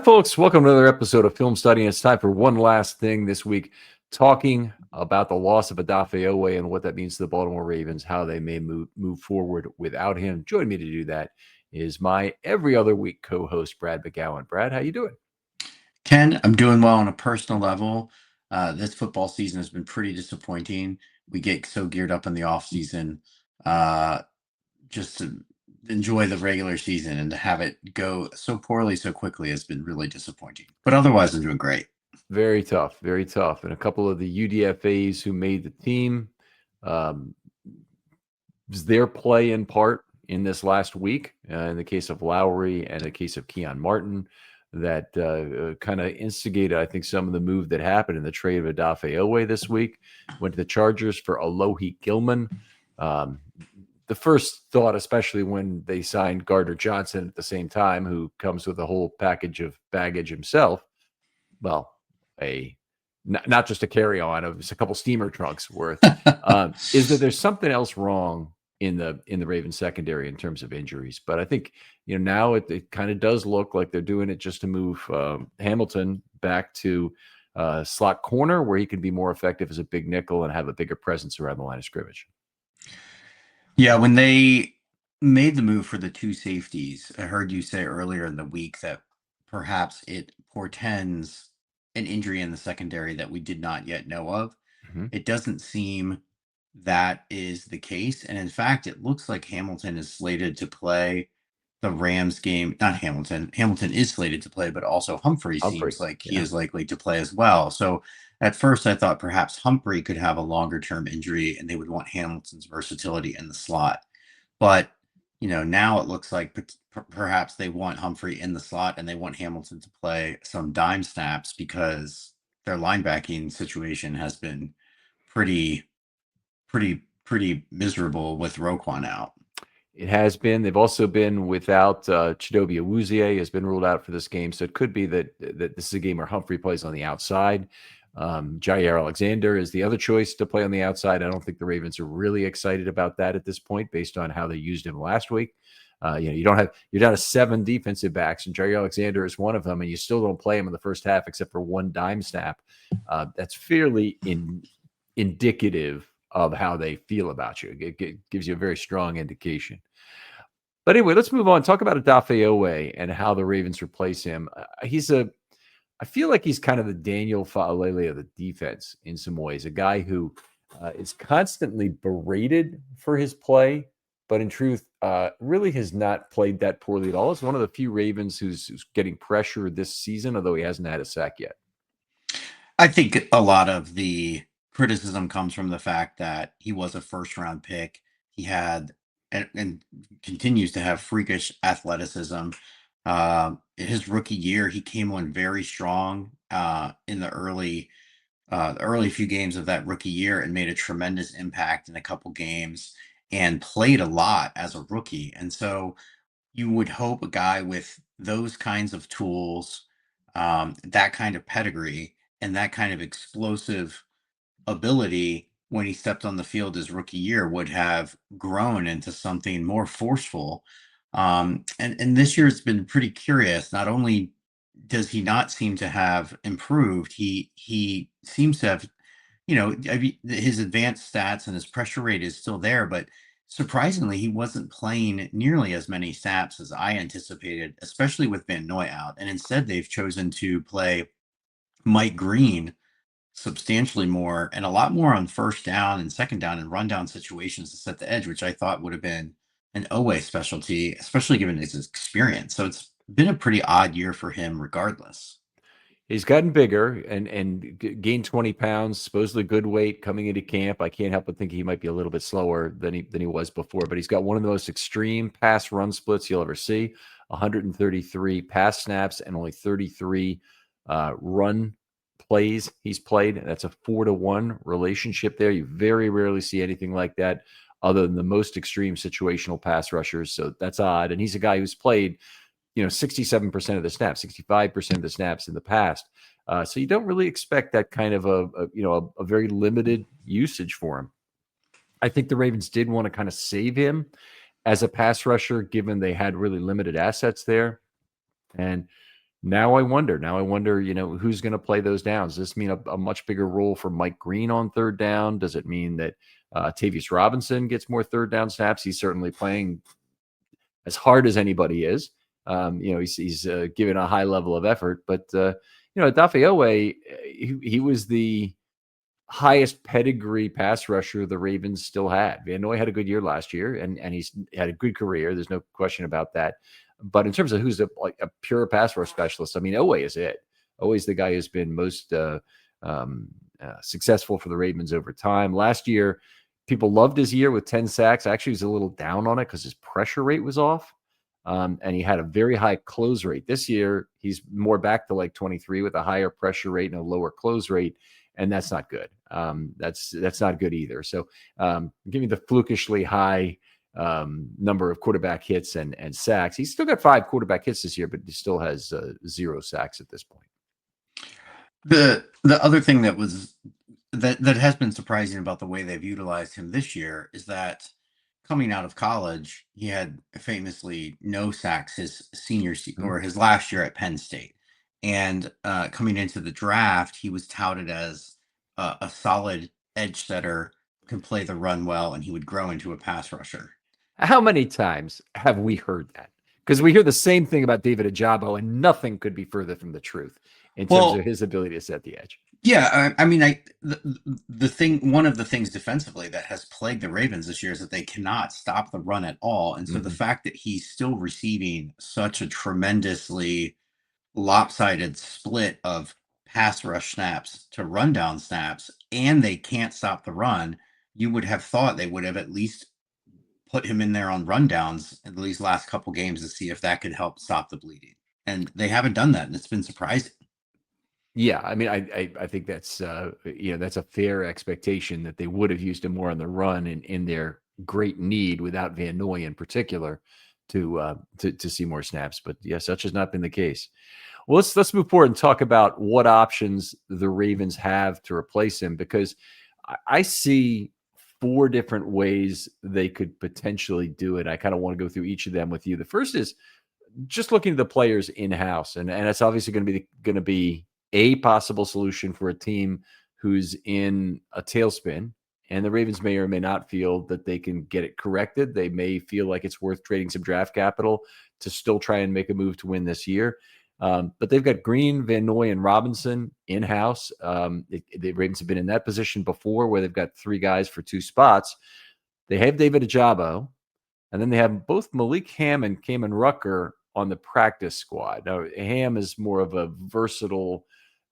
folks. Welcome to another episode of Film Study. And it's time for one last thing this week, talking about the loss of Odafe Oweh and what that means to the Baltimore Ravens, how they may move forward without him. Joining me to do that is my every other week co-host, Brad McGowan. Brad, how you doing? Ken, I'm doing well on a personal level. This football season has been pretty disappointing. We get so geared up in the off season just to enjoy the regular season, and to have it go so poorly so quickly has been really disappointing. But otherwise, I'm doing great. Very tough, very tough. And a couple of the UDFAs who made the team, was their play in part in this last week, in the case of Lowry and the case of Keon Martin, that kind of instigated, I think, some of the move that happened in the trade of Odafe Oweh this week. Went to the Chargers for Alohi Gilman. The first thought, especially when they signed Gardner Johnson at the same time, who comes with a whole package of baggage himself, well, not just a carry-on of just a couple steamer trunks worth, is that there's something else wrong in the Ravens secondary in terms of injuries. But I think now it kind of does look like they're doing it just to move Hamilton back to slot corner, where he can be more effective as a big nickel and have a bigger presence around the line of scrimmage. Yeah, when they made the move for the two safeties, I heard you say earlier in the week that perhaps it portends an injury in the secondary that we did not yet know of. Mm-hmm. It doesn't seem that is the case. And in fact, it looks like Hamilton is slated to play the Rams game. Not Hamilton. Hamilton is slated to play, but also Humphrey seems like he is likely to play as well. So at first, I thought perhaps Humphrey could have a longer-term injury and they would want Hamilton's versatility in the slot. But, now it looks like perhaps they want Humphrey in the slot and they want Hamilton to play some dime snaps, because their linebacking situation has been pretty miserable with Roquan out. It has been. They've also been without Chidobe Awuzie has been ruled out for this game. So it could be that this is a game where Humphrey plays on the outside. Jair Alexander is the other choice to play on the outside. I don't think the Ravens are really excited about that at this point, based on how they used him last week. You're down to 7 defensive backs, and Jair Alexander is one of them, and you still don't play him in the first half except for one dime snap. That's fairly indicative of how they feel about you. It gives you a very strong indication. But anyway, let's move on. Talk about Odafe Oweh and how the Ravens replace him. I feel like he's kind of the Daniel Fa'alele of the defense in some ways, a guy who is constantly berated for his play, but in truth, really has not played that poorly at all. It's one of the few Ravens who's getting pressure this season, although he hasn't had a sack yet. I think a lot of the criticism comes from the fact that he was a first-round pick. He had and continues to have freakish athleticism. His rookie year, he came on very strong in the early few games of that rookie year, and made a tremendous impact in a couple games and played a lot as a rookie. And so you would hope a guy with those kinds of tools, that kind of pedigree, and that kind of explosive ability when he stepped on the field his rookie year would have grown into something more forceful. And this year has been pretty curious. Not only does he not seem to have improved, he seems to have, his advanced stats and his pressure rate is still there, but surprisingly, he wasn't playing nearly as many snaps as I anticipated, especially with Van Noy out. And instead, they've chosen to play Mike Green substantially more, and a lot more on first down and second down and rundown situations to set the edge, which I thought would have been an Oweh specialty, especially given his experience. So it's been a pretty odd year for him regardless. He's gotten bigger and gained 20 pounds, supposedly good weight coming into camp. I can't help but think he might be a little bit slower than he was before, but he's got one of the most extreme pass run splits you'll ever see. 133 pass snaps and only 33 run plays he's played. That's a 4-to-1 relationship there. You very rarely see anything like that other than the most extreme situational pass rushers. So that's odd. And he's a guy who's played 67% of the snaps, 65% of the snaps in the past. So you don't really expect that kind of a very limited usage for him. I think the Ravens did want to kind of save him as a pass rusher, given they had really limited assets there. And Now I wonder, who's going to play those downs? Does this mean a much bigger role for Mike Green on third down? Does it mean that Tavius Robinson gets more third down snaps? He's certainly playing as hard as anybody is. He's given a high level of effort, but Odafe Oweh, he was the highest pedigree pass rusher the Ravens still had. Van Noy had a good year last year, and he's had a good career. There's no question about that. But in terms of who's a pure pass rush specialist, I mean, Oweh is it. Oweh's the guy who's been most successful for the Ravens over time. Last year, people loved his year with 10 sacks. Actually, he was a little down on it because his pressure rate was off. And he had a very high close rate. This year, he's more back to like 23 with a higher pressure rate and a lower close rate. And that's not good. That's not good either. So give me the flukishly high number of quarterback hits and sacks. He's still got 5 quarterback hits this year, but he still has 0 sacks at this point. The other thing that has been surprising about the way they've utilized him this year is that coming out of college, he had famously no sacks his senior season or his last year at Penn State. And coming into the draft, he was touted as a solid edge setter, can play the run well, and he would grow into a pass rusher. How many times have we heard that? Because we hear the same thing about David Ojabo, and nothing could be further from the truth in terms of his ability to set the edge. Yeah, I mean, one of the things defensively that has plagued the Ravens this year is that they cannot stop the run at all. And so the fact that he's still receiving such a tremendously lopsided split of pass rush snaps to rundown snaps, and they can't stop the run, you would have thought they would have at least put him in there on rundowns in these last couple games to see if that could help stop the bleeding. And they haven't done that, and it's been surprising. Yeah, I mean, I think that's that's a fair expectation that they would have used him more on the run in their great need without Van Noy in particular to see more snaps. But yeah, such has not been the case. Well, let's move forward and talk about what options the Ravens have to replace him, because I see 4 different ways they could potentially do it. I kind of want to go through each of them with you. The first is just looking at the players in-house, and it's obviously going to be a possible solution for a team who's in a tailspin, and the Ravens may or may not feel that they can get it corrected. They may feel like it's worth trading some draft capital to still try and make a move to win this year. But they've got Green, Van Noy, and Robinson in-house. The Ravens have been in that position before where they've got 3 guys for 2 spots. They have David Ojabo, and then they have both Malik Ham and Kamen Rucker on the practice squad. Now, Ham is more of a versatile,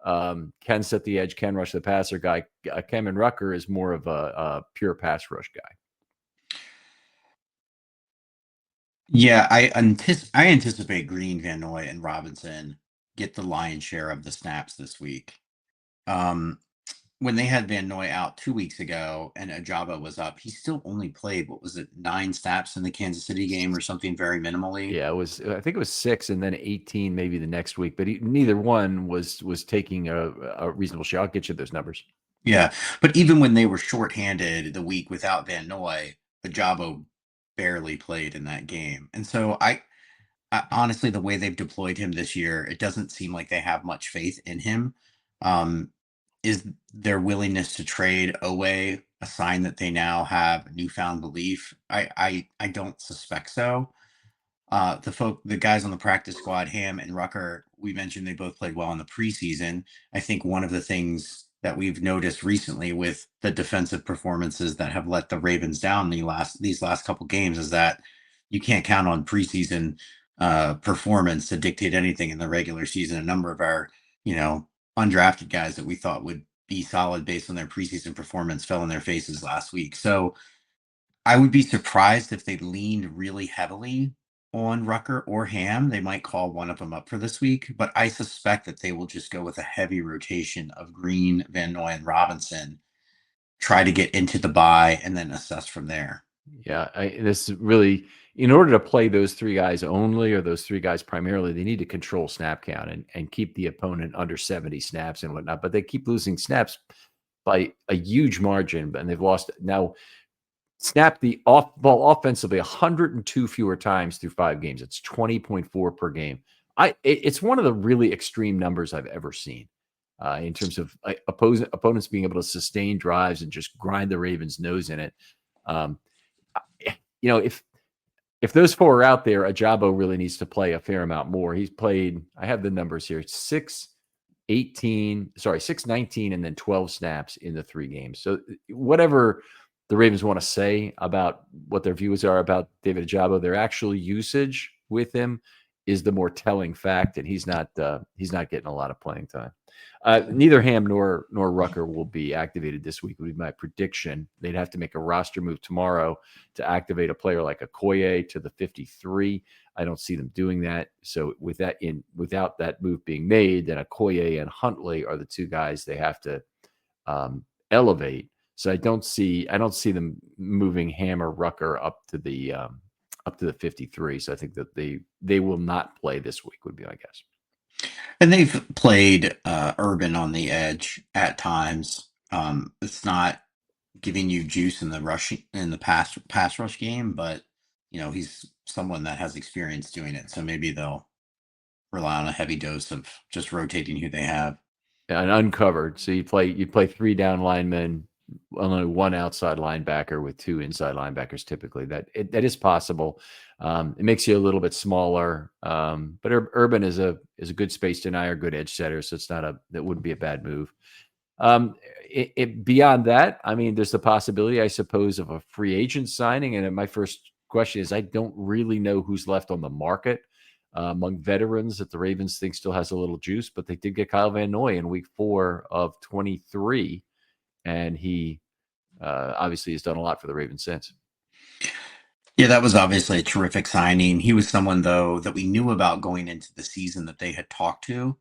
can set the edge, can rush the passer guy. Kamen Rucker is more of a pure pass rush guy. Yeah, I anticipate Green, Van Noy, and Robinson get the lion's share of the snaps this week. When they had Van Noy out 2 weeks ago and Ojabo was up, he still only played, 9 snaps in the Kansas City game or something very minimally? Yeah, I think it was 6 and then 18 maybe the next week, but neither one was taking a reasonable shot. I'll get you those numbers. Yeah, but even when they were shorthanded the week without Van Noy, Ojabo barely played in that game. And so I honestly, the way they've deployed him this year, it doesn't seem like they have much faith in him. Is their willingness to trade Oweh a sign that they now have newfound belief? I don't suspect so. The guys on the practice squad, Ham and Rucker, we mentioned they both played well in the preseason. I think one of the things that we've noticed recently with the defensive performances that have let the Ravens down these last couple games is that you can't count on preseason performance to dictate anything in the regular season. A number of our, undrafted guys that we thought would be solid based on their preseason performance fell in their faces last week. So I would be surprised if they leaned really heavily on Rucker or Ham. They might call one of them up for this week, but I suspect that they will just go with a heavy rotation of Green, Van Noy, and Robinson, try to get into the bye, and then assess from there. Yeah, this really, in order to play those 3 guys only, or those 3 guys primarily, they need to control snap count and keep the opponent under 70 snaps and whatnot. But they keep losing snaps by a huge margin, and they've lost now. Snapped the off ball offensively 102 fewer times through 5 games. It's 20.4 per game. It's one of the really extreme numbers I've ever seen in terms of opponents being able to sustain drives and just grind the Ravens' nose in it. Um, if those four are out there, Ajabo really needs to play a fair amount more. He's played, I have the numbers here, 6, 19, and then 12 snaps in the 3 games. So whatever the Ravens want to say about what their views are about David Ajabo, their actual usage with him is the more telling fact, and he's not getting a lot of playing time. Neither Ham nor Rucker will be activated this week, would be my prediction. They'd have to make a roster move tomorrow to activate a player like Okoye to the 53. I don't see them doing that. So without that move being made, then Okoye and Huntley are the 2 guys they have to elevate. So I don't see them moving Ham or Rucker up to the 53. So I think that they will not play this week, would be my guess. And they've played Urban on the edge at times. It's not giving you juice in the pass rush game, but he's someone that has experience doing it. So maybe they'll rely on a heavy dose of just rotating who they have. And uncovered. So you play 3 down linemen, only 1 outside linebacker with 2 inside linebackers. Typically, that is possible. It makes you a little bit smaller, but Urban is a good space denier, good edge setter, so that wouldn't be a bad move. Beyond that, I mean, there's the possibility, I suppose, of a free agent signing. And my first question is, I don't really know who's left on the market among veterans that the Ravens think still has a little juice, but they did get Kyle Van Noy in week 4 of 23. And he obviously has done a lot for the Ravens since. Yeah, that was obviously a terrific signing. He was someone, though, that we knew about going into the season that they had talked to.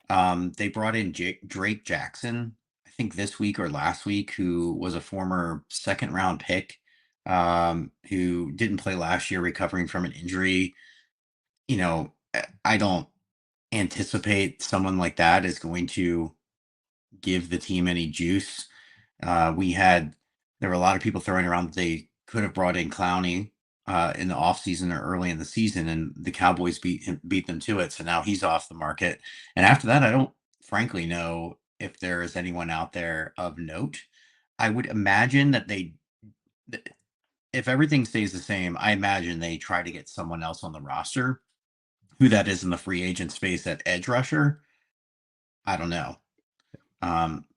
They brought in Drake Jackson, I think this week or last week, who was a former second-round pick, who didn't play last year, recovering from an injury. I don't anticipate someone like that is going to give the team any juice. There were a lot of people throwing around that they could have brought in Clowney in the offseason or early in the season, and the Cowboys beat them to it. So now he's off the market. And after that, I don't frankly know if there is anyone out there of note. I would imagine that if everything stays the same, I imagine they try to get someone else on the roster. Who that is in the free agent space at edge rusher, I don't know.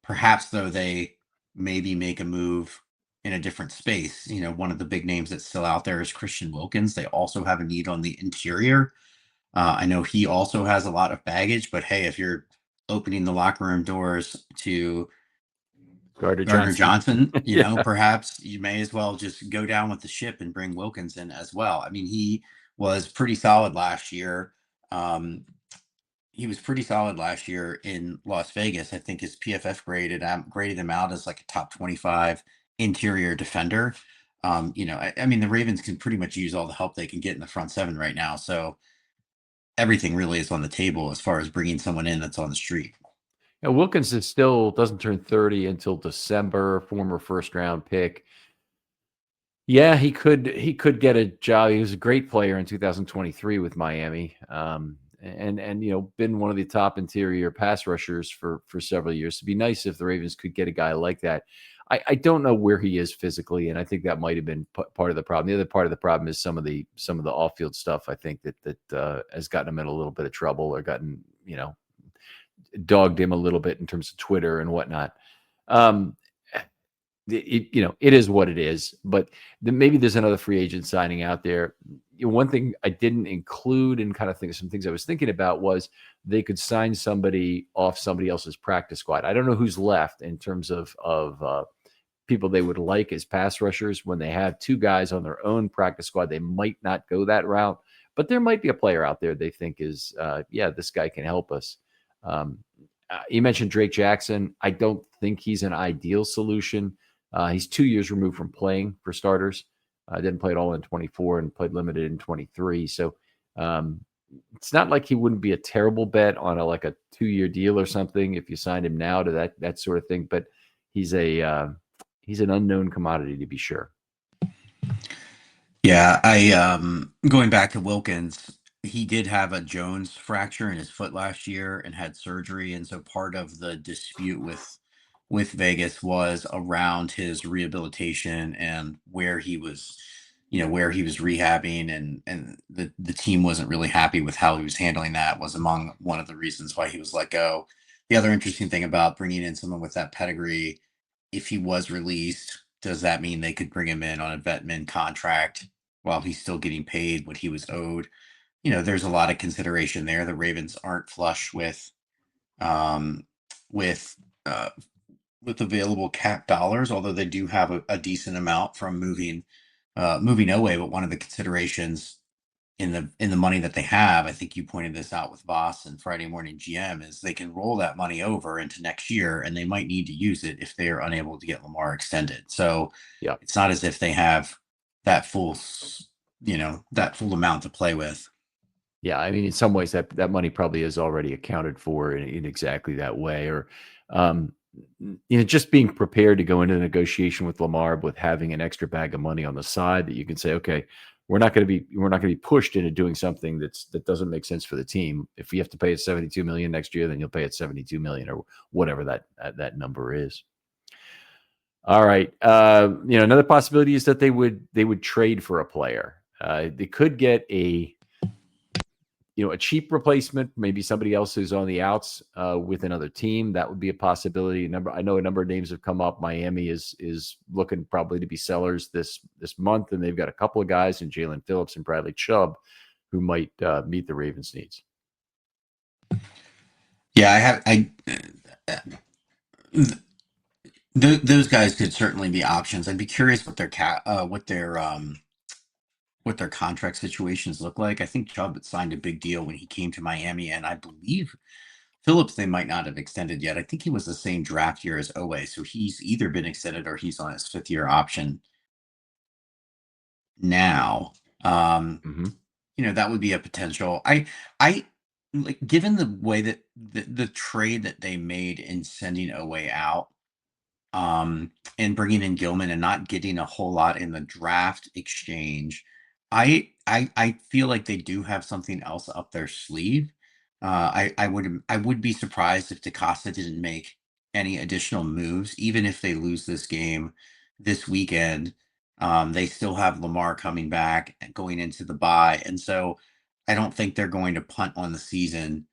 Perhaps, though, they maybe make a move in a different space. One of the big names that's still out there is Christian Wilkins. They also have a need on the interior. I know he also has a lot of baggage, but hey, if you're opening the locker room doors to Gardner Johnson, Yeah. perhaps you may as well just go down with the ship and bring Wilkins in as well. I mean, he was pretty solid last year. He was pretty solid last year in Las Vegas. I think his PFF graded him out as like a top 25 interior defender. I mean, the Ravens can pretty much use all the help they can get in the front 7 right now. So everything really is on the table as far as bringing someone in that's on the street. Yeah, Wilkins doesn't turn 30 until December, former first-round pick. Yeah, he could get a job. He was a great player in 2023 with Miami. And been one of the top interior pass rushers for several years. It'd be nice if the Ravens could get a guy like that. I don't know where he is physically, and I think that might have been part of the problem. The other part of the problem is some of the off-field stuff. I think that has gotten him in a little bit of trouble, or gotten dogged him a little bit in terms of Twitter and whatnot. It is what it is, but maybe there's another free agent signing out there. One thing I didn't include, and kind of some things I was thinking about, was they could sign somebody off somebody else's practice squad. I don't know who's left in terms of people they would like as pass rushers. When they have 2 guys on their own practice squad, they might not go that route, but there might be a player out there they think is, this guy can help us. You mentioned Drake Jackson. I don't think he's an ideal solution. He's 2 years removed from playing, for starters. Didn't play at all in 24 and played limited in 23. So it's not like he wouldn't be a terrible bet on a 2-year deal or something if you signed him now to that sort of thing. But he's an unknown commodity, to be sure. Yeah, going back to Wilkins, he did have a Jones fracture in his foot last year and had surgery, and so part of the dispute with Vegas was around his rehabilitation and where he was, where he was rehabbing, and the team wasn't really happy with how he was handling that. Was among one of the reasons why he was let go. The other interesting thing about bringing in someone with that pedigree, if he was released, does that mean they could bring him in on a vet min contract while he's still getting paid what he was owed? There's a lot of consideration there. The Ravens aren't flush um, with uh, with available cap dollars, although they do have a decent amount from moving Oweh. But one of the considerations in the money that they have, I think you pointed this out with Voss and Friday Morning GM, is they can roll that money over into next year, and they might need to use it if they are unable to get Lamar extended. So Yeah. it's not as if they have that that full amount to play with. Yeah, I mean, in some ways, that money probably is already accounted for in exactly that way, or um, just being prepared to go into the negotiation with Lamar with having an extra bag of money on the side that you can say, okay, we're not going to be pushed into doing something that doesn't make sense for the team. If we have to pay it 72 million next year, then you'll pay it 72 million or whatever that number is. All right, another possibility is that they would trade for a player. They could get a cheap replacement, maybe somebody else who's on the outs with another team. That would be a possibility. I know a number of names have come up. Miami is looking probably to be sellers this month, and they've got a couple of guys in Jalen Phillips and Bradley Chubb who might meet the Ravens' needs. Yeah, those guys could certainly be options. I'd be curious what their contract situations look like. I think Chubb had signed a big deal when he came to Miami, and I believe Phillips they might not have extended yet. I think he was the same draft year as Oweh, so he's either been extended or he's on his 5th-year option now. Mm-hmm. That would be a potential. I like, given the way that the trade that they made in sending Oweh out, and bringing in Gilman and not getting a whole lot in the draft exchange, I feel like they do have something else up their sleeve. I would be surprised if DaCosta didn't make any additional moves, even if they lose this game this weekend. They still have Lamar coming back and going into the bye, and so I don't think they're going to punt on the season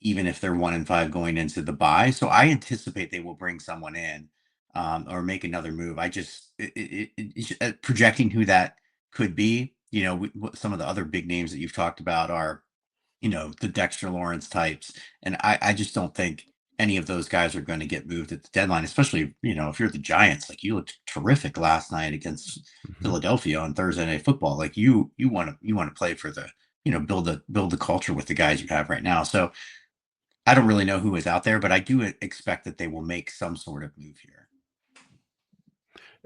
even if they're 1-5 going into the bye. So I anticipate they will bring someone in, or make another move. I just projecting who that could be. Some of the other big names that you've talked about are, the Dexter Lawrence types, and I just don't think any of those guys are going to get moved at the deadline. Especially, if you're the Giants, like you looked terrific last night against Mm-hmm. Philadelphia on Thursday Night Football. Like you want to play for the, build the culture with the guys you have right now. So I don't really know who is out there, but I do expect that they will make some sort of move here.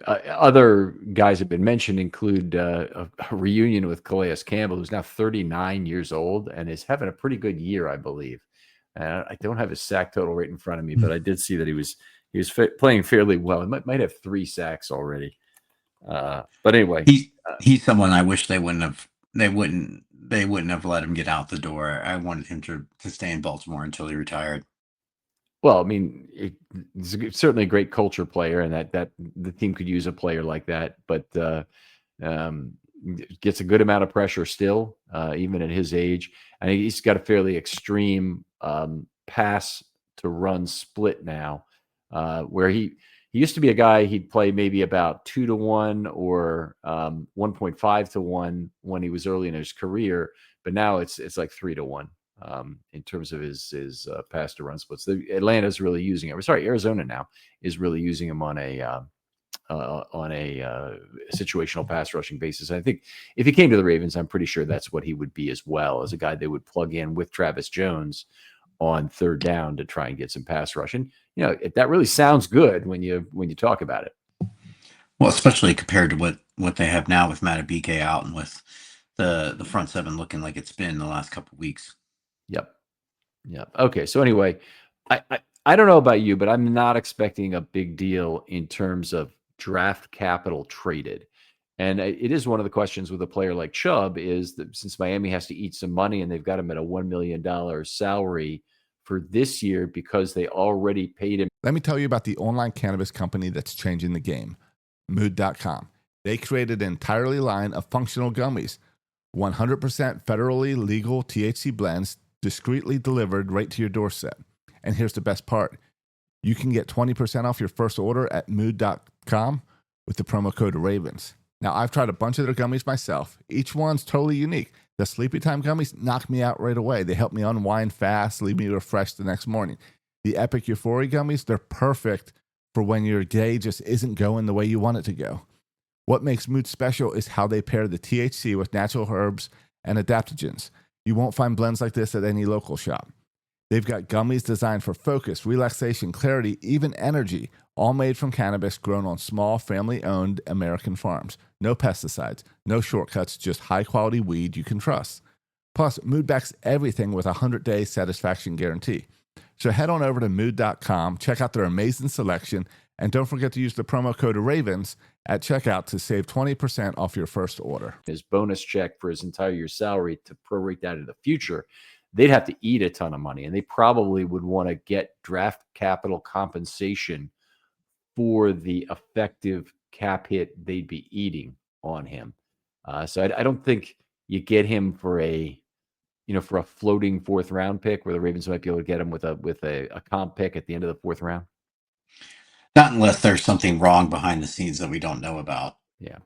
Other guys have been mentioned include a reunion with Calais Campbell, who's now 39 years old and is having a pretty good year, I believe. I don't have his sack total right in front of me, but I did see that he was playing fairly well. He might have 3 sacks already. But anyway, He's someone I wish they wouldn't have let him get out the door. I wanted him to stay in Baltimore until he retired. well, I mean, he's certainly a great culture player, and that the team could use a player like that. But um, gets a good amount of pressure still, even at his age. And he's got a fairly extreme pass to run split now, where he used to be a guy he'd play maybe about 2-1 or 1.5-1 when he was early in his career, but now it's like 3-1 in terms of his pass to run splits. Atlanta's really using him. Sorry, Arizona now is really using him on a situational pass rushing basis. I think if he came to the Ravens, I'm pretty sure that's what he would be as well, as a guy they would plug in with Travis Jones on 3rd down to try and get some pass rush. And that really sounds good when you talk about it. Well, especially compared to what they have now with Matabike out and with the front seven looking like it's been the last couple of weeks. Yep. Okay. So anyway, I don't know about you, but I'm not expecting a big deal in terms of draft capital traded. And it is one of the questions with a player like Chubb is that since Miami has to eat some money and they've got him at a $1 million salary for this year because they already paid him. Let me tell you about the online cannabis company that's changing the game, Mood.com. They created an entirely line of functional gummies, 100% federally legal THC blends, discreetly delivered right to your doorstep. And here's the best part. You can get 20% off your first order at Mood.com with the promo code Ravens. Now, I've tried a bunch of their gummies myself. Each one's totally unique. The Sleepy Time gummies knock me out right away. They help me unwind fast, leave me refreshed the next morning. The Epic Euphoria gummies, they're perfect for when your day just isn't going the way you want it to go. What makes Mood special is how they pair the THC with natural herbs and adaptogens. You won't find blends like this at any local shop. They've got gummies designed for focus, relaxation, clarity, even energy, all made from cannabis grown on small, family-owned American farms. No pesticides, no shortcuts, just high-quality weed you can trust. Plus, Mood backs everything with a 100-day satisfaction guarantee. So head on over to Mood.com, check out their amazing selection, and don't forget to use the promo code Ravens at checkout to save 20% off your first order. His bonus check for his entire year's salary to prorate that in the future, they'd have to eat a ton of money, and they probably would want to get draft capital compensation for the effective cap hit they'd be eating on him. So I don't think you get him for a floating fourth round pick where the Ravens might be able to get him with a comp pick at the end of the fourth round. Not unless there's something wrong behind the scenes that we don't know about. Yeah.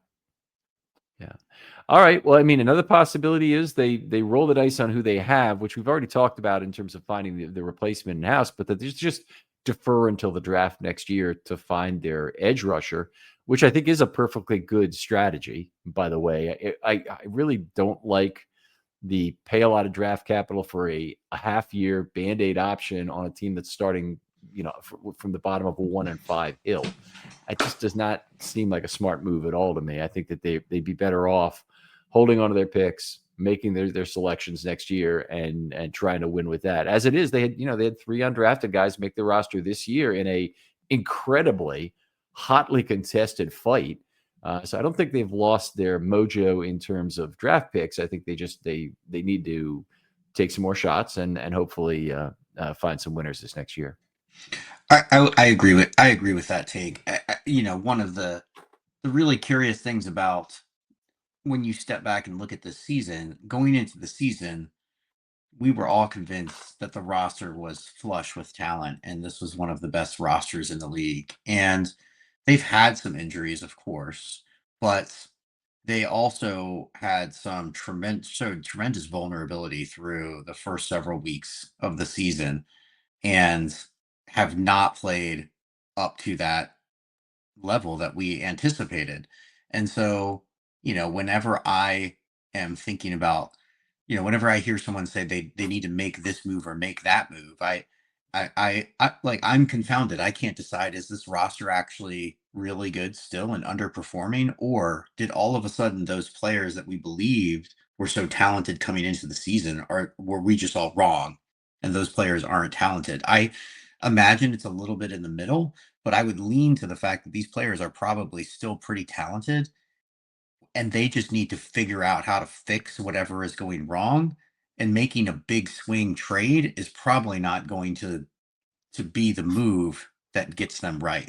All right. Well, I mean, another possibility is they roll the dice on who they have, which we've already talked about in terms of finding the replacement in house, but that they just defer until the draft next year to find their edge rusher, which I think is a perfectly good strategy. By the way, I really don't like the pay a lot of draft capital for a half-year Band-Aid option on a team that's starting, from the bottom of a 1-5 hill. It just does not seem like a smart move at all to me. I think that they'd be better off holding on to their picks, making their selections next year, and trying to win with that. As it is, they had 3 undrafted guys make the roster this year in a incredibly hotly contested fight. So I don't think they've lost their mojo in terms of draft picks. I think they need to take some more shots and hopefully find some winners this next year. I agree with that take. One of the really curious things about when you step back and look at this season, going into the season, we were all convinced that the roster was flush with talent, and this was one of the best rosters in the league. And they've had some injuries, of course, but they also had some tremendous vulnerability through the first several weeks of the season and have not played up to that level that we anticipated. And so, whenever I am thinking about, whenever I hear someone say they need to make this move or make that move, I'm confounded. I can't decide, is this roster actually really good still and underperforming, or did all of a sudden those players that we believed were so talented coming into the season, were we just all wrong and those players aren't talented? I imagine it's a little bit in the middle, but I would lean to the fact that these players are probably still pretty talented and they just need to figure out how to fix whatever is going wrong. And making a big swing trade is probably not going to be the move that gets them right.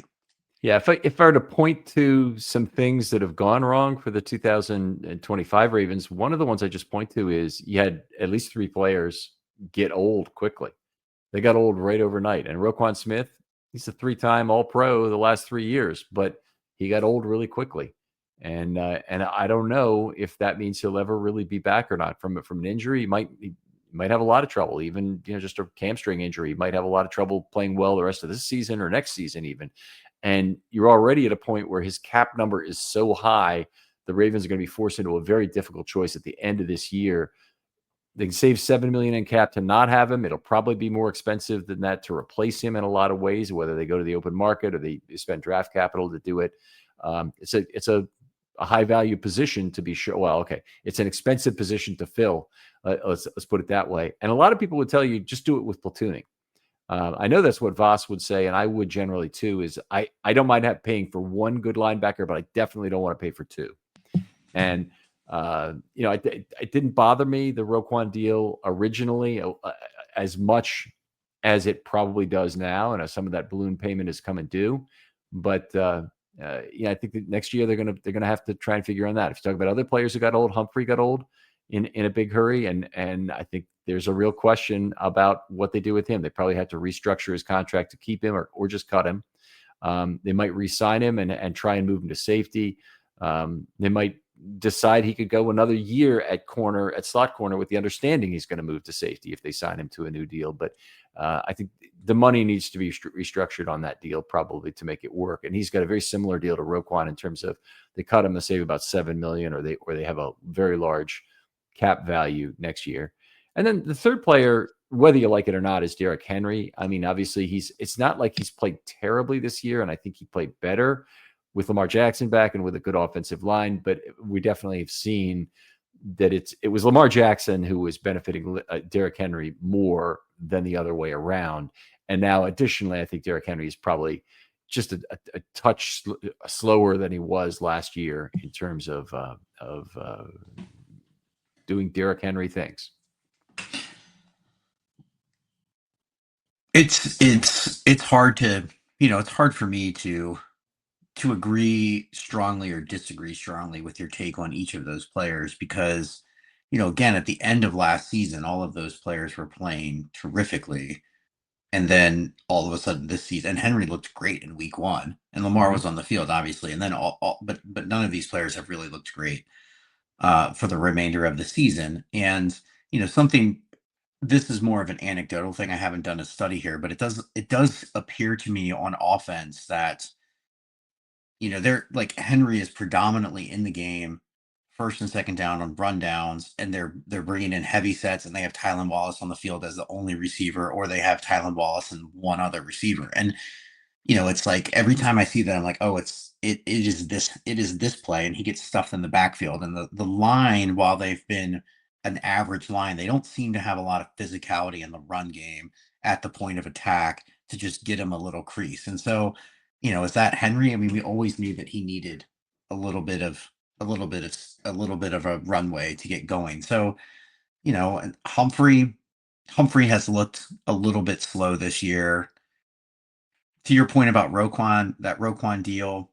Yeah, if I were to point to some things that have gone wrong for the 2025 Ravens, one of the ones I just point to is you had at least 3 players get old quickly. They got old right overnight. And Roquan Smith, he's a 3-time All-Pro the last 3 years, but he got old really quickly. And I don't know if that means he'll ever really be back or not from an injury. He might have a lot of trouble, even just a hamstring injury. He might have a lot of trouble playing well the rest of this season or next season even. And you're already at a point where his cap number is so high, the Ravens are going to be forced into a very difficult choice at the end of this year. They can save $7 million in cap to not have him. It'll probably be more expensive than that to replace him in a lot of ways, whether they go to the open market or they spend draft capital to do it. It's a high value position to be sure. Well, okay, it's an expensive position to fill. Let's put it that way. And a lot of people would tell you just do it with platooning. I know that's what Voss would say, and I would generally too. Is I don't mind paying for one good linebacker, but I definitely don't want to pay for 2. And it didn't bother me, the Roquan deal originally, as much as it probably does now, and as some of that balloon payment is coming due. But I think that next year they're gonna have to try and figure on that. If you talk about other players who got old, Humphrey got old in a big hurry, and I think there's a real question about what they do with him. They probably have to restructure his contract to keep him or just cut him. They might re-sign him and try and move him to safety. They might decide he could go another year at slot corner, with the understanding he's going to move to safety if they sign him to a new deal. But I think the money needs to be restructured on that deal probably to make it work. And he's got a very similar deal to Roquan in terms of they cut him to save about $7 million, or they have a very large cap value next year. And then the third player, whether you like it or not, is Derrick Henry. I mean, obviously it's not like he's played terribly this year, and I think he played better with Lamar Jackson back and with a good offensive line, but we definitely have seen that it was Lamar Jackson who was benefiting Derrick Henry more than the other way around. And now, additionally, I think Derrick Henry is probably just a touch slower than he was last year in terms of doing Derrick Henry things. It's hard to, it's hard for me to agree strongly or disagree strongly with your take on each of those players, because, again, at the end of last season, all of those players were playing terrifically. And then all of a sudden this season, and Henry looked great in week 1, and Lamar was on the field, obviously. And then but none of these players have really looked great for the remainder of the season. And, this is more of an anecdotal thing. I haven't done a study here, but it does appear to me on offense that, they're like, Henry is predominantly in the game, first and second down on rundowns, and they're bringing in heavy sets, and they have Tylan Wallace on the field as the only receiver, or they have Tylan Wallace and one other receiver. And, it's like every time I see that, I'm like, oh, it is this play, and he gets stuffed in the backfield. And the line, while they've been an average line, they don't seem to have a lot of physicality in the run game at the point of attack to just get him a little crease. And so, is that Henry? I mean, we always knew that he needed a little bit of a runway to get going. So, and Humphrey has looked a little bit slow this year. To your point about Roquan, that Roquan deal,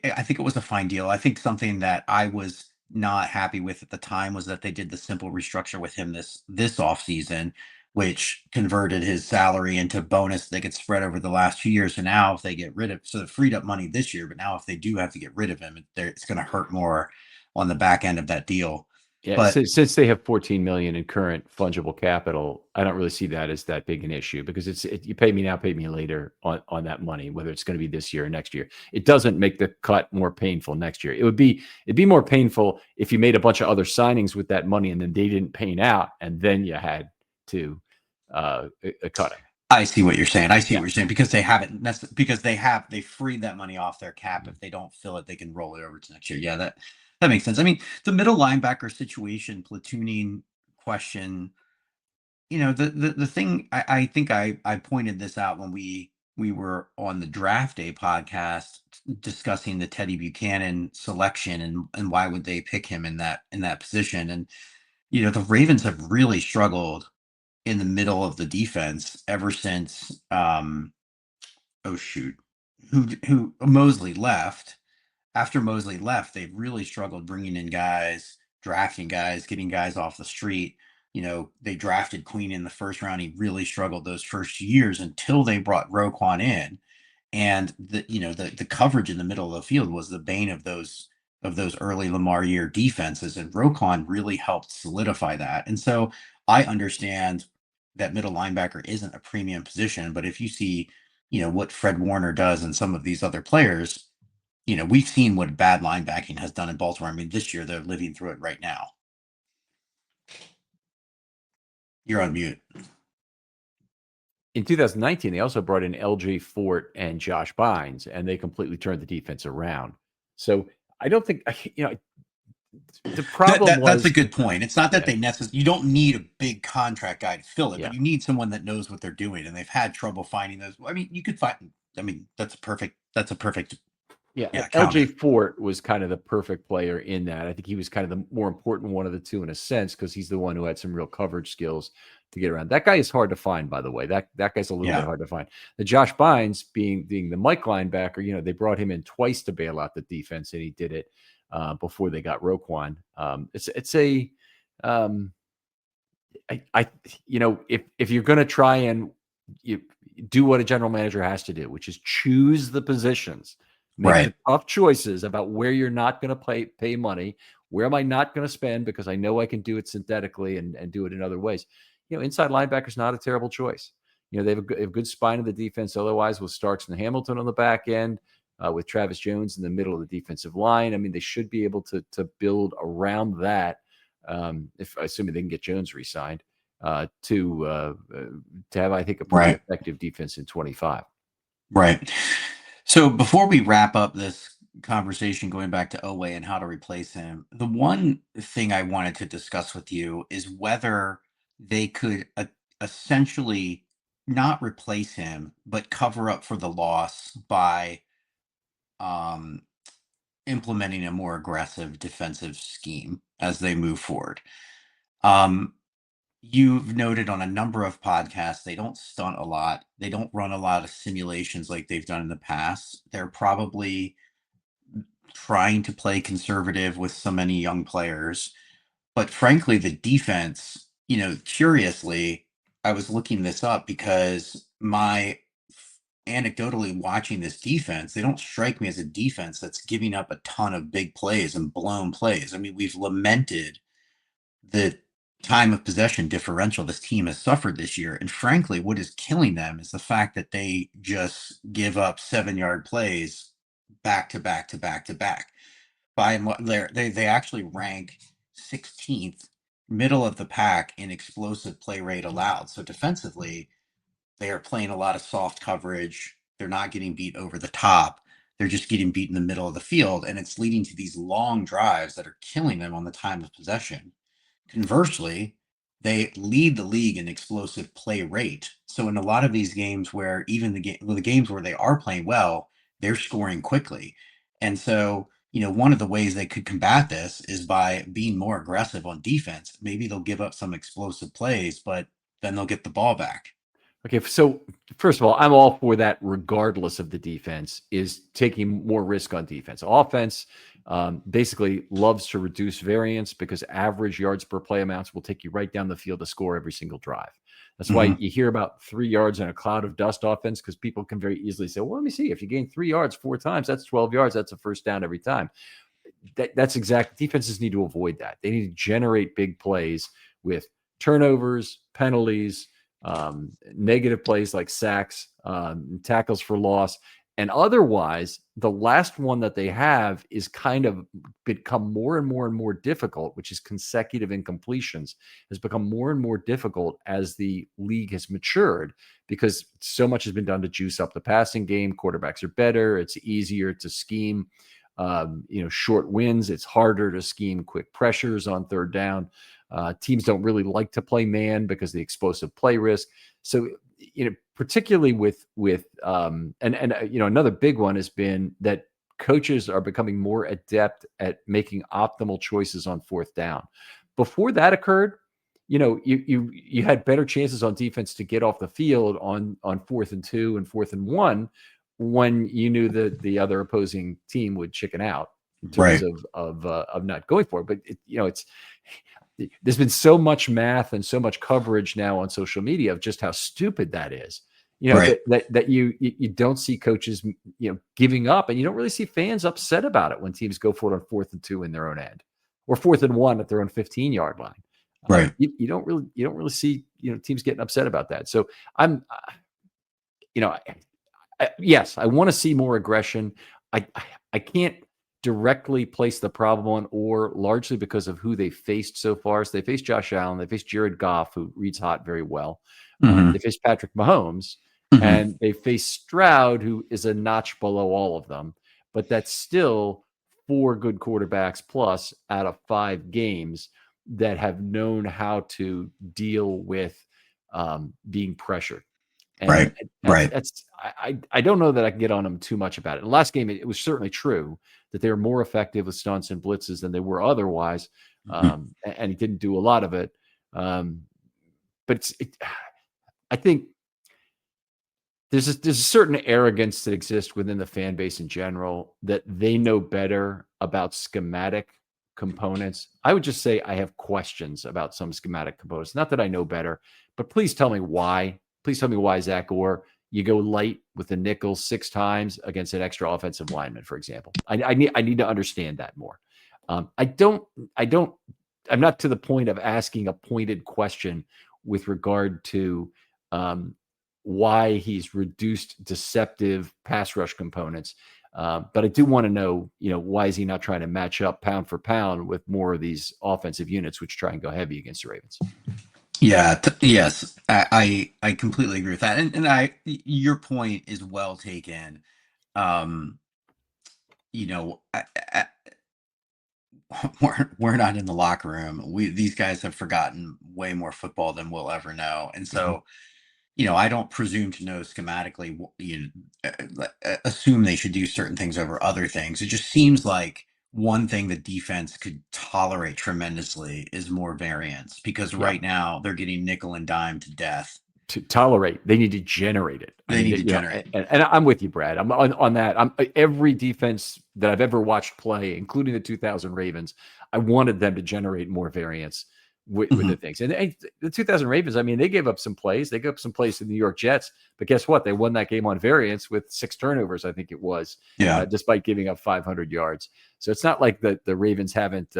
I think it was a fine deal. I think something that I was not happy with at the time was that they did the simple restructure with him this offseason, which converted his salary into bonus that gets spread over the last few years. And now if they get rid of, so it freed up money this year, but now if they do have to get rid of him, it's going to hurt more on the back end of that deal. Yeah, but since they have $14 million in current fungible capital, I don't really see that as that big an issue, because you pay me now, pay me later on that money, whether it's going to be this year or next year. It doesn't make the cut more painful next year. It'd be more painful if you made a bunch of other signings with that money and then they didn't pan out, and then you had to cut it. I see what you're saying. What you're saying, because they haven't, because they freed that money off their cap. If they don't fill it, they can roll it over to next year. Yeah, that makes sense. I mean, the middle linebacker situation, platooning question, the thing, I think I pointed this out when we were on the draft day podcast discussing the Teddy Buchanan selection and why would they pick him in that position. And, the Ravens have really struggled in the middle of the defense ever since, who Mosley left. After Mosley left, they've really struggled bringing in guys, drafting guys, getting guys off the street. They drafted Queen in the first round. He really struggled those first years until they brought Roquan in. And the coverage in the middle of the field was the bane of those early Lamar year defenses. And Roquan really helped solidify that. And so I understand that middle linebacker isn't a premium position, but if you see, what Fred Warner does and some of these other players, we've seen what bad linebacking has done in Baltimore. I mean, this year they're living through it right now. You're on mute. In 2019, they also brought in LJ Fort and Josh Bynes, and they completely turned the defense around. So I don't think, the problem that's a good point. It's not that they necessarily, you don't need a big contract guy to fill it, but you need someone that knows what they're doing, and they've had trouble finding those. I mean, you could find, that's a perfect Yeah, count LJ it. Fort was kind of the perfect player in that. I think he was kind of the more important one of the two in a sense because he's the one who had some real coverage skills to get around. That guy is hard to find, by the way. That guy's a little bit Yeah. hard to find. The Josh Bynes being the Mike linebacker, they brought him in twice to bail out the defense, and he did it before they got Roquan. It's a if you're going to try and you do what a general manager has to do, which is choose the positions, make Right. the tough choices about where you're not going to pay money, where am I not going to spend because I know I can do it synthetically and do it in other ways. Inside linebacker is not a terrible choice. They have a good spine of the defense. Otherwise, with Starks and Hamilton on the back end, with Travis Jones in the middle of the defensive line, I mean, they should be able to build around that. If assuming they can get Jones re-signed, to have, I think, a pretty effective defense in 25. Right. So before we wrap up this conversation, going back to Oweh and how to replace him, the one thing I wanted to discuss with you is whether they could essentially not replace him, but cover up for the loss by um, implementing a more aggressive defensive scheme as they move forward. You've noted on a number of podcasts, they don't stunt a lot. They don't run a lot of simulations like they've done in the past. They're probably trying to play conservative with so many young players. But frankly, the defense, curiously, I was looking this up because anecdotally watching this defense, they don't strike me as a defense that's giving up a ton of big plays and blown plays. I mean, we've lamented the time of possession differential this team has suffered this year. And frankly, what is killing them is the fact that they just give up 7-yard plays back to back to back to back. They actually rank 16th, middle of the pack in explosive play rate allowed. So defensively, they are playing a lot of soft coverage. They're not getting beat over the top. They're just getting beat in the middle of the field. And it's leading to these long drives that are killing them on the time of possession. Conversely, they lead the league in explosive play rate. So in a lot of these games where even the games where they are playing well, they're scoring quickly. And so, one of the ways they could combat this is by being more aggressive on defense. Maybe they'll give up some explosive plays, but then they'll get the ball back. Okay, so first of all, I'm all for that regardless of the defense, is taking more risk on defense. Offense basically loves to reduce variance because average yards per play amounts will take you right down the field to score every single drive. That's why you hear about 3 yards in a cloud of dust offense, because people can very easily say, well, let me see. If you gain 3 yards 4 times, that's 12 yards. That's a first down every time. That's exactly, defenses need to avoid that. They need to generate big plays with turnovers, penalties, negative plays like sacks, tackles for loss. And otherwise, the last one that they have is kind of become more and more and more difficult, which is consecutive incompletions, has become more and more difficult as the league has matured because so much has been done to juice up the passing game. Quarterbacks are better. It's easier to scheme, short wins. It's harder to scheme quick pressures on third down. Teams don't really like to play man because of the explosive play risk. So, particularly with another big one has been that coaches are becoming more adept at making optimal choices on fourth down. Before that occurred, you had better chances on defense to get off the field on 4th and 2 and 4th and 1 when you knew that the other opposing team would chicken out in terms of not going for it. But there's been so much math and so much coverage now on social media of just how stupid that is. That you don't see coaches, giving up, and you don't really see fans upset about it when teams go for it on 4th and 2 in their own end, or 4th and 1 at their own 15-yard line. Right. You don't really see, teams getting upset about that. So yes, I want to see more aggression. I can't directly place the problem on, or largely because of who they faced so far. So they faced Josh Allen, they faced Jared Goff, who reads hot very well. They faced Patrick Mahomes, and they faced Stroud, who is a notch below all of them. But that's still 4 good quarterbacks plus out of 5 games that have known how to deal with being pressured. Right. Right. I don't know that I can get on him too much about it. In the last game, it was certainly true that they were more effective with stunts and blitzes than they were otherwise, and he didn't do a lot of it. But I think there's a certain arrogance that exists within the fan base in general that they know better about schematic components. I would just say I have questions about some schematic components. Not that I know better, but please tell me why. Please tell me why, Zach Orr, you go light with the nickel 6 times against an extra offensive lineman, for example. I need to understand that more. I'm not to the point of asking a pointed question with regard to why he's reduced deceptive pass rush components. But I do want to know, why is he not trying to match up pound for pound with more of these offensive units, which try and go heavy against the Ravens? Yeah. Yes. I completely agree with that. And your point is well taken. Um, you know, we're not in the locker room. These guys have forgotten way more football than we'll ever know. And so, I don't presume to know schematically, assume they should do certain things over other things. It just seems like one thing the defense could tolerate tremendously is more variance, because Yeah. right now they're getting nickel and dime to death. To tolerate, they need to generate it. They need to generate. And I'm with you, Brad. I'm on that. Every defense that I've ever watched play, including the 2000 Ravens, I wanted them to generate more variance with the things. And the 2000 Ravens, I mean, they gave up some plays. They gave up some plays to the New York Jets, but guess what? They won that game on variance with 6 turnovers, I think it was, despite giving up 500 yards. So it's not like the Ravens haven't,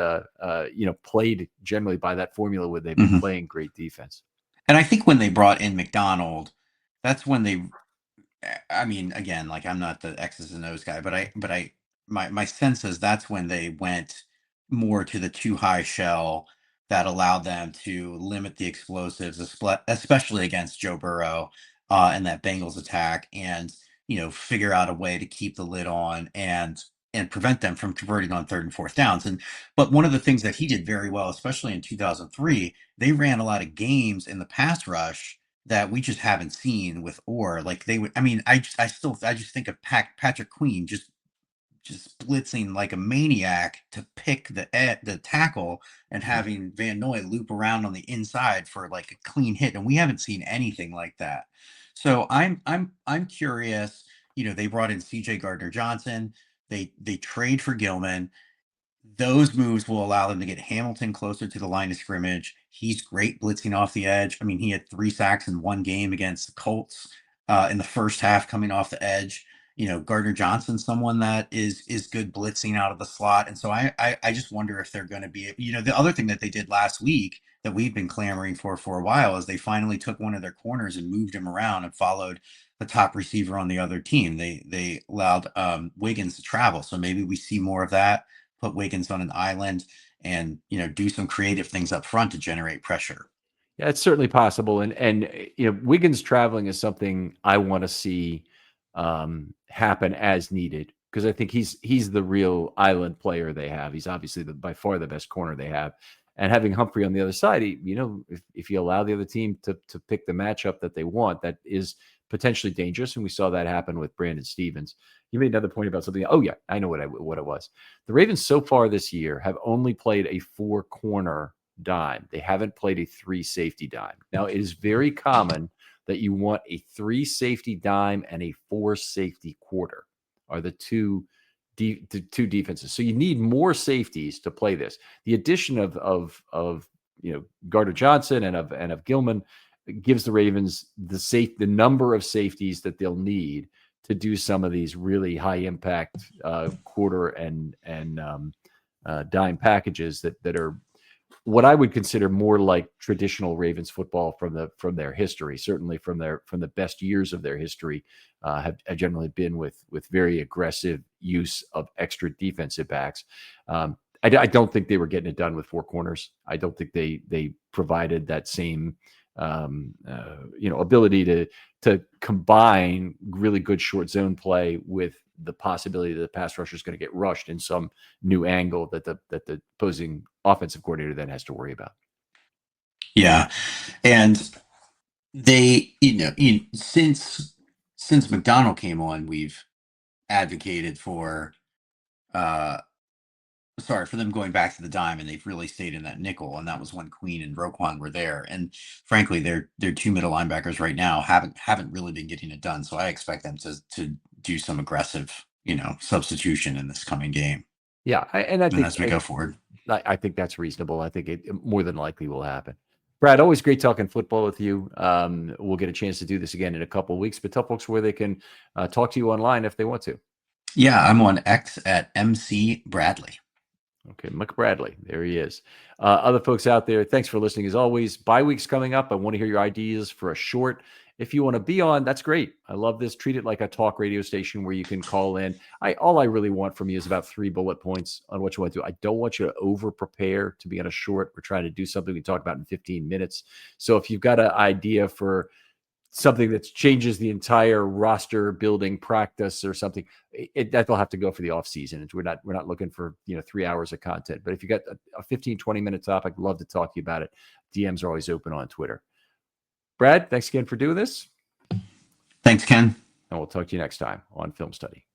played generally by that formula where they've been playing great defense. And I think when they brought in McDonald, that's when I mean, again, like, I'm not the X's and O's guy, but my sense is that's when they went more to the too high shell that allowed them to limit the explosives, especially against Joe Burrow, and that Bengals attack, and figure out a way to keep the lid on and prevent them from converting on 3rd and 4th downs. But one of the things that he did very well, especially in 2003, they ran a lot of games in the pass rush that we just haven't seen with Orr. Like, they would, I mean, I just think of Patrick Queen just blitzing like a maniac to pick the tackle, and having Van Noy loop around on the inside for like a clean hit, and we haven't seen anything like that. So I'm curious. They brought in C.J. Gardner-Johnson. They trade for Gilman. Those moves will allow them to get Hamilton closer to the line of scrimmage. He's great blitzing off the edge. I mean, he had 3 sacks in one game against the Colts in the first half, coming off the edge. Gardner Johnson's someone that is good blitzing out of the slot. And so I just wonder if they're going to be, the other thing that they did last week that we've been clamoring for a while is they finally took one of their corners and moved him around and followed the top receiver on the other team. They allowed Wiggins to travel. So maybe we see more of that. Put Wiggins on an island and, do some creative things up front to generate pressure. Yeah, it's certainly possible. And Wiggins traveling is something I want to see happen as needed, because I think he's the real island player they have. He's obviously by far the best corner they have. And having Humphrey on the other side, if you allow the other team to pick the matchup that they want, that is potentially dangerous. And we saw that happen with Brandon Stevens. You made another point about something. Oh yeah, I know what it was. The Ravens so far this year have only played a 4-corner dime. They haven't played a 3 safety dime. Now, it is very common that you want a 3 safety dime and a 4 safety quarter are the two defenses. So you need more safeties to play this. The addition of Gardner Johnson and of Gilman gives the Ravens the number of safeties that they'll need to do some of these really high impact quarter and dime packages that are what I would consider more like traditional Ravens football from their history. Certainly from the best years of their history, have generally been with very aggressive use of extra defensive backs. I don't think they were getting it done with 4 corners. I don't think they provided that same ability to combine really good short zone play with the possibility that the pass rusher is going to get rushed in some new angle that the opposing offensive coordinator then has to worry about. Yeah. And they, since McDonald came on, we've advocated for for them going back to the dime, and they've really stayed in that nickel. And that was when Queen and Roquan were there. And frankly, their two middle linebackers right now haven't really been getting it done. So I expect them to do some aggressive, substitution in this coming game. Yeah, and I And think as we go forward. I think that's reasonable. I think it more than likely will happen. Brad, always great talking football with you. We'll get a chance to do this again in a couple of weeks, but tell folks where they can talk to you online if they want to. Yeah, I'm on X at MC Bradley. Okay, Mick Bradley, there he is. Other folks out there, thanks for listening as always. Bye week's coming up. I want to hear your ideas for a short. If you want to be on, that's great. I love this. Treat it like a talk radio station where you can call in. All I really want from you is about 3 bullet points on what you want to do. I don't want you to over prepare to be on a short. We're trying to do something we talk about in 15 minutes. So if you've got an idea for something that changes the entire roster building practice or something, that'll have to go for the off season. We're not looking for 3 hours of content. But if you got a 15, 20-minute topic, I'd love to talk to you about it. DMs are always open on Twitter. Brad, thanks again for doing this. Thanks, Ken. And we'll talk to you next time on Film Study.